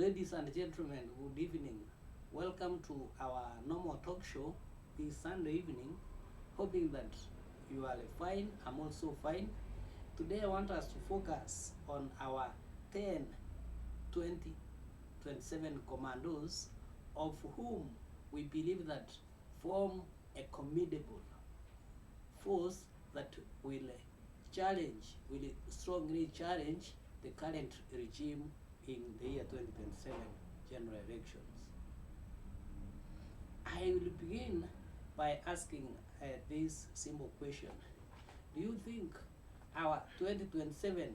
Ladies and gentlemen, good evening. Welcome to our normal talk show this Sunday evening. Hoping that you are fine. I'm also fine. Today I want us to focus on our 10 2027 commandos, of whom we believe that form a formidable force that will strongly challenge the current regime in the year 2027 general elections. I will begin by asking this simple question. Do you think our 2027,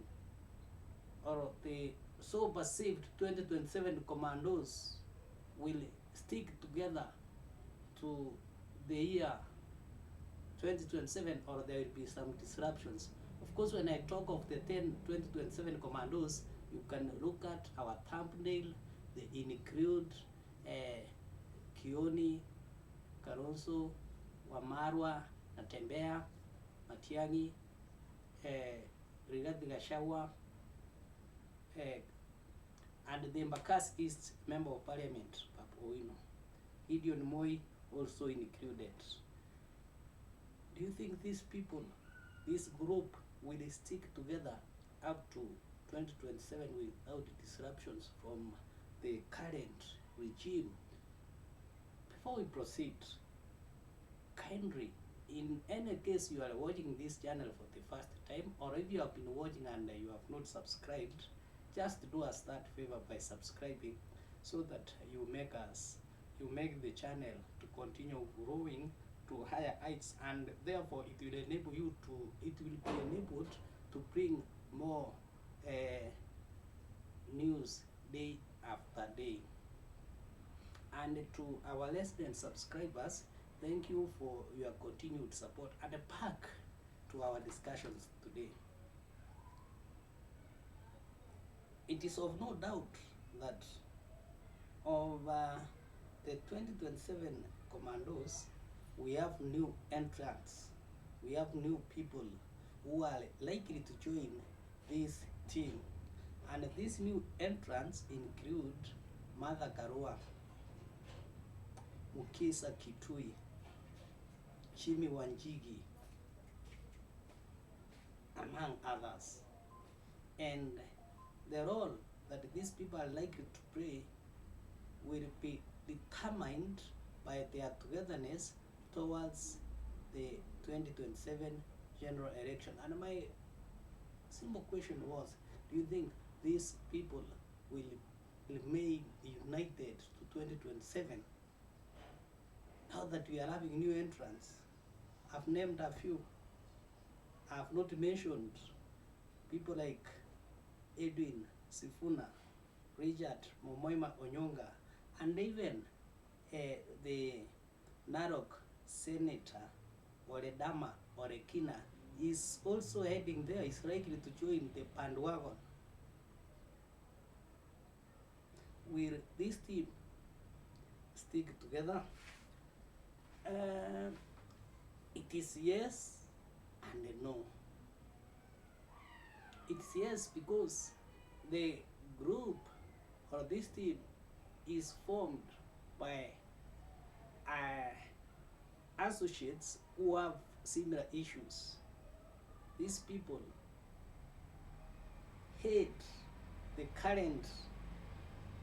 or the so perceived 2027 commandos, will stick together to the year 2027, or there will be some disruptions? Of course, when I talk of the 10 2027 commandos, you can look at our thumbnail. They include Kioni, Kalonzo, Wamarwa, Natembea, Matiangi, Rigathi Gachagua, and the Embakasi East Member of Parliament, Papa Owino. Gideon Moi also included. Do you think these people, this group, will stick together up to 2027 without disruptions from the current regime? Before we proceed, kindly, in any case you are watching this channel for the first time, or if you have been watching and you have not subscribed, just do us that favor by subscribing, so that you make the channel to continue growing to higher heights, and therefore it will be enabled to bring more news day after day. And to our resident subscribers, thank you for your continued support, and back to our discussions today. It is of no doubt that over the 2027 commandos, we have new entrants, we have new people who are likely to join this team. And these new entrants include Martha Karua, Mukisa Kitui, Chimi Wanjigi, among others. And the role that these people are likely to play will be determined by their togetherness towards the 2027 general election. And my simple question was, do you think these people will remain united to 2027? Now that we are having new entrants, I've named a few. I have not mentioned people like Edwin Sifuna, Richard Momoima Onyonga, and even the Narok Senator Oledama Orekina is also heading there, is likely to join the bandwagon. Will this team stick together? It is yes and no. It's yes because the group, or this team, is formed by associates who have similar issues. These people hate the current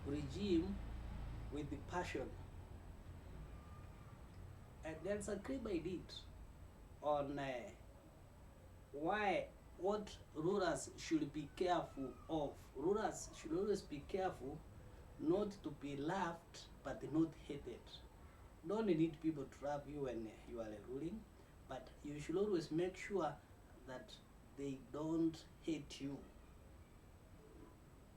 regime with the passion, and there's a clip I did on what rulers should be careful of. Rulers should always be careful not to be loved but not hated. Don't need people to love you when you are ruling, but you should always make sure that they don't hate you.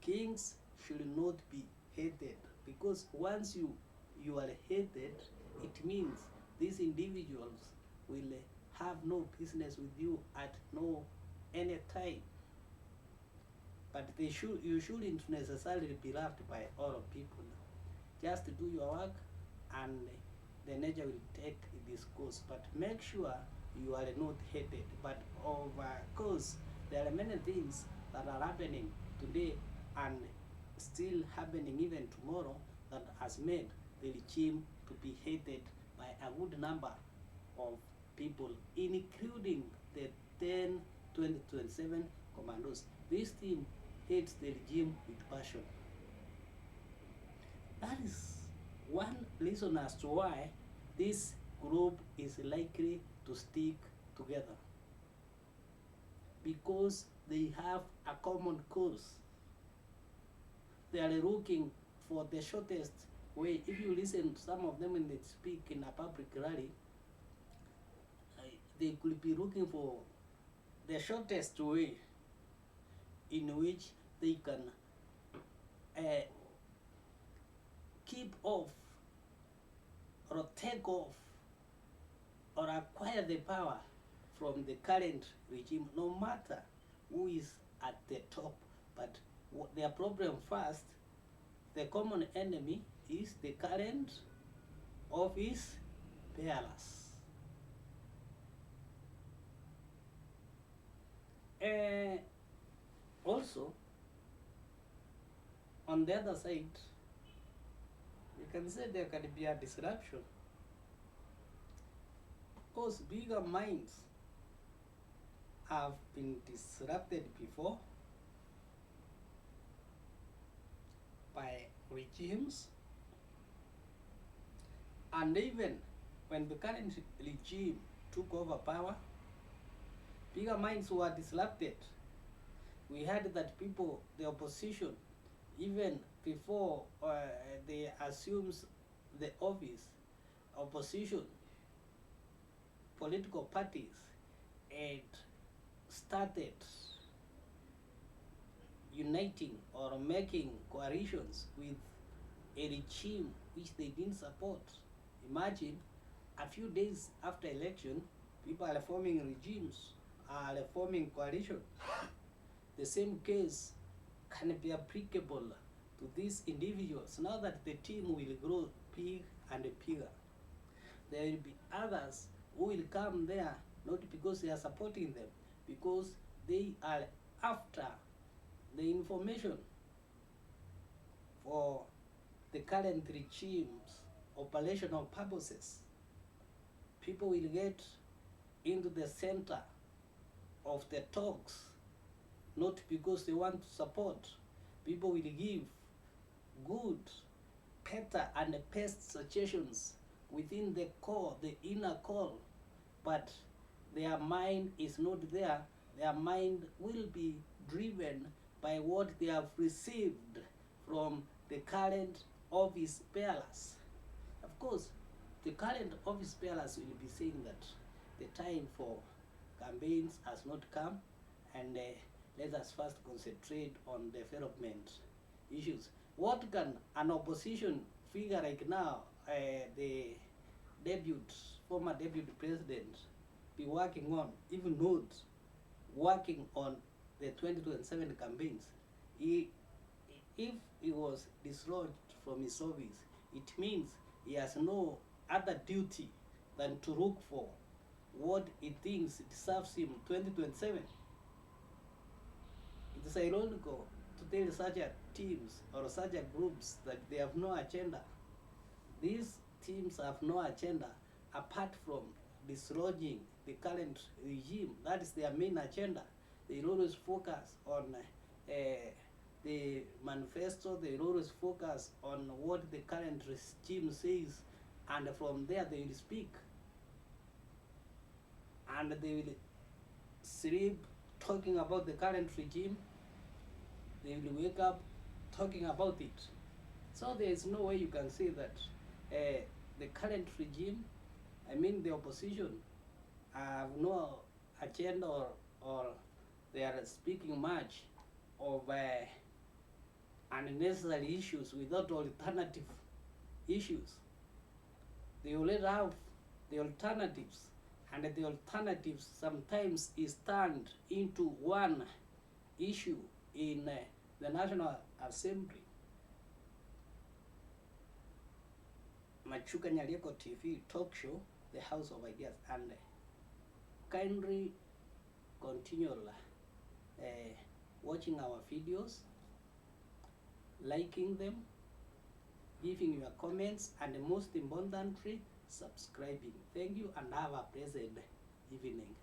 Kings should not be hated, because once you are hated, it means these individuals will have no business with you at any time. But you shouldn't necessarily be loved by all people. Just do your work, and the nature will take this course. But make sure you are not hated. But of course, there are many things that are happening today, and still happening even tomorrow that has made the regime to be hated by a good number of people, including the 10 2027 Commandos. This team hates the regime with passion. That is one reason as to why this group is likely to stick together, because they have a common cause. They are looking for the shortest way. If you listen to some of them when they speak in a public rally, they could be looking for the shortest way in which they can keep off or take off or acquire the power from the current regime, no matter who is at the top. But their problem first, the common enemy is the current office bearers. Also, on the other side, you can say there can be a disruption, because bigger minds have been disrupted before by regimes, and even when the current regime took over power, bigger minds were disrupted. We heard that people, the opposition, even before they assumes the office, opposition, political parties, had started uniting or making coalitions with a regime which they didn't support. Imagine, a few days after election, people are forming regimes, are forming coalition. The same case can be applicable to these individuals. Now that the team will grow big and bigger, there will be others who will come there, not because they are supporting them, because they are after the information for the current regime's operational purposes. People will get into the center of the talks, not because they want to support. People will give good, better, and best suggestions within the core, the inner core, but their mind is not there. Their mind will be driven by what they have received from the current office bearers. Of course, the current office bearers will be saying that the time for campaigns has not come, and let us first concentrate on development issues. What can an opposition figure like now, the former deputy president, be working on, even not working on the 2027 campaigns? If he was dislodged from his office, it means he has no other duty than to look for what he thinks deserves him 2027. It is ironical to tell such a teams or such a groups that they have no agenda. These teams have no agenda apart from dislodging the current regime. That is their main agenda. They always focus on the manifesto. They always focus on what the current regime says, and from there they will speak. And they will sleep talking about the current regime. They will wake up talking about it. So there is no way you can say that the current regime, I mean the opposition, have no agenda, or they are speaking much of unnecessary issues without alternative issues. They already have the alternatives, and the alternatives sometimes is turned into one issue in the National Assembly. Machukanyarieko TV talk show, the House of Ideas, and kindly continue watching our videos, liking them, giving your comments, and most importantly, subscribing. Thank you and have a pleasant evening.